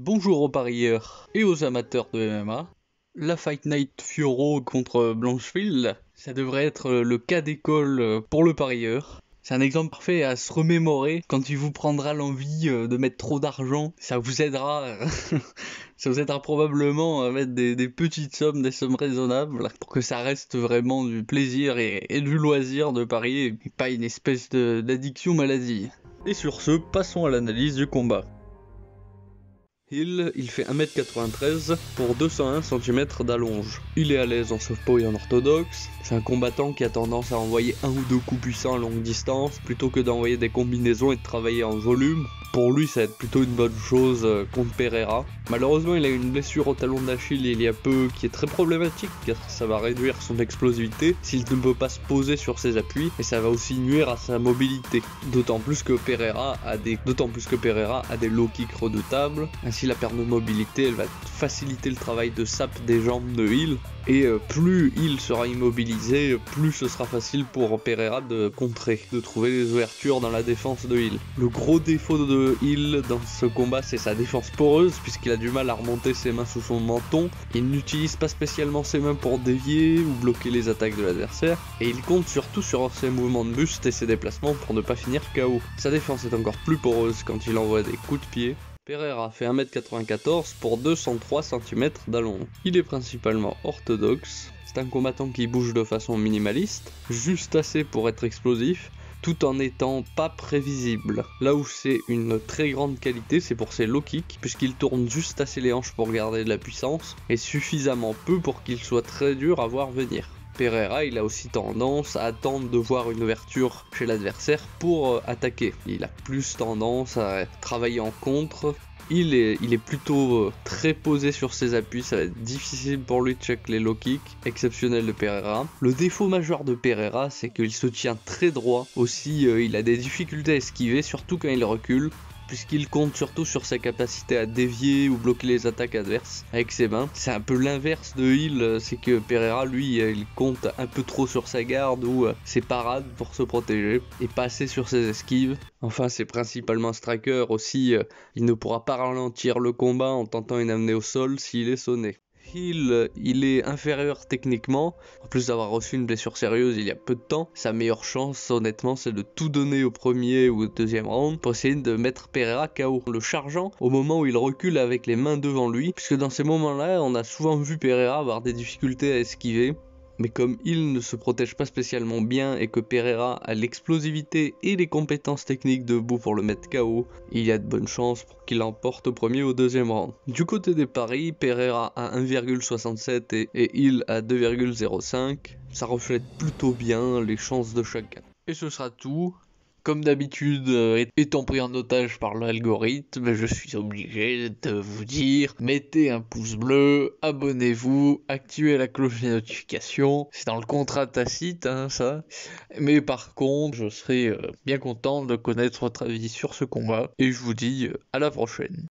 Bonjour aux parieurs et aux amateurs de MMA. La Fight Night Fioro contre Blanchfield, ça devrait être le cas d'école pour le parieur. C'est un exemple parfait à se remémorer quand il vous prendra l'envie de mettre trop d'argent. Ça vous aidera, ça vous aidera probablement à mettre des petites sommes, des sommes raisonnables, pour que ça reste vraiment du plaisir et du loisir de parier, et pas une espèce d'addiction maladie. Et sur ce, passons à l'analyse du combat. Il fait 1m93 pour 201 cm d'allonge. Il est à l'aise en southpaw et en orthodoxe. C'est un combattant qui a tendance à envoyer un ou deux coups puissants à longue distance plutôt que d'envoyer des combinaisons et de travailler en volume. Pour lui, ça va être plutôt une bonne chose contre Pereira. Malheureusement, il a une blessure au talon d'Achille il y a peu qui est très problématique car ça va réduire son explosivité s'il ne peut pas se poser sur ses appuis et ça va aussi nuire à sa mobilité. D'autant plus que Pereira a des low kicks redoutables. Ainsi, la perte de mobilité, elle va faciliter le travail de sap des jambes de Hill. Et plus Hill sera immobilisé, plus ce sera facile pour Pereira de contrer, de trouver les ouvertures dans la défense de Hill. Le gros défaut de Hill dans ce combat, c'est sa défense poreuse, puisqu'il a du mal à remonter ses mains sous son menton. Il n'utilise pas spécialement ses mains pour dévier ou bloquer les attaques de l'adversaire, et il compte surtout sur ses mouvements de buste et ses déplacements pour ne pas finir KO. Sa défense est encore plus poreuse quand il envoie des coups de pied. Pereira fait 1m94 pour 203 cm d'allonge. Il est principalement orthodoxe. C'est un combattant qui bouge de façon minimaliste, juste assez pour être explosif, tout en n'étant pas prévisible. Là où c'est une très grande qualité, c'est pour ses low kicks, puisqu'il tourne juste assez les hanches pour garder de la puissance, et suffisamment peu pour qu'il soit très dur à voir venir. Pereira, il a aussi tendance à attendre de voir une ouverture chez l'adversaire pour attaquer. Il a plus tendance à travailler en contre. Il est plutôt très posé sur ses appuis, ça va être difficile pour lui de check les low kicks, exceptionnel de Pereira. Le défaut majeur de Pereira, c'est qu'il se tient très droit. Aussi, il a des difficultés à esquiver, surtout quand il recule, puisqu'il compte surtout sur sa capacité à dévier ou bloquer les attaques adverses avec ses mains. C'est un peu l'inverse de Hill, c'est que Pereira, lui, il compte un peu trop sur sa garde ou ses parades pour se protéger, et pas assez sur ses esquives. Enfin, c'est principalement un striker aussi, il ne pourra pas ralentir le combat en tentant une amenée au sol s'il est sonné. Hill, il est inférieur techniquement, en plus d'avoir reçu une blessure sérieuse il y a peu de temps. Sa meilleure chance, honnêtement, c'est de tout donner au premier ou au deuxième round pour essayer de mettre Pereira KO, le chargeant au moment où il recule avec les mains devant lui, puisque dans ces moments-là, on a souvent vu Pereira avoir des difficultés à esquiver. Mais comme Hill ne se protège pas spécialement bien et que Pereira a l'explosivité et les compétences techniques debout pour le mettre KO, il y a de bonnes chances pour qu'il l'emporte au premier ou au deuxième round. Du côté des paris, Pereira à 1,67 et Hill à 2,05. Ça reflète plutôt bien les chances de chacun. Et ce sera tout. Comme d'habitude, étant pris en otage par l'algorithme, je suis obligé de vous dire, mettez un pouce bleu, abonnez-vous, activez la cloche des notifications, c'est dans le contrat tacite, ça. Mais par contre, je serai bien content de connaître votre avis sur ce combat, et je vous dis à la prochaine.